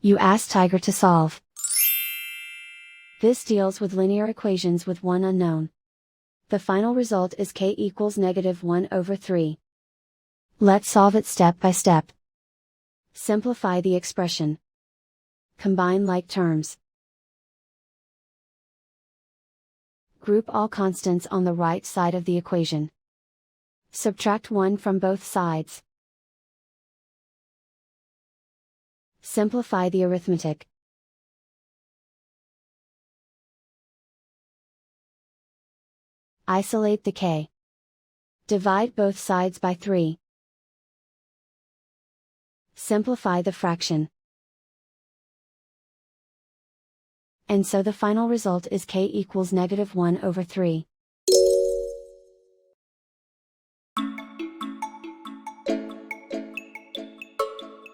You ask Tiger to solve. This deals with linear equations with one unknown. The final result is k equals -1/3. Let's solve it step by step. Simplify the expression. Combine like terms. Group all constants on the right side of the equation. Subtract 1 from both sides. Simplify the arithmetic. Isolate the k. Divide both sides by 3. Simplify the fraction. And so the final result is k equals -1/3.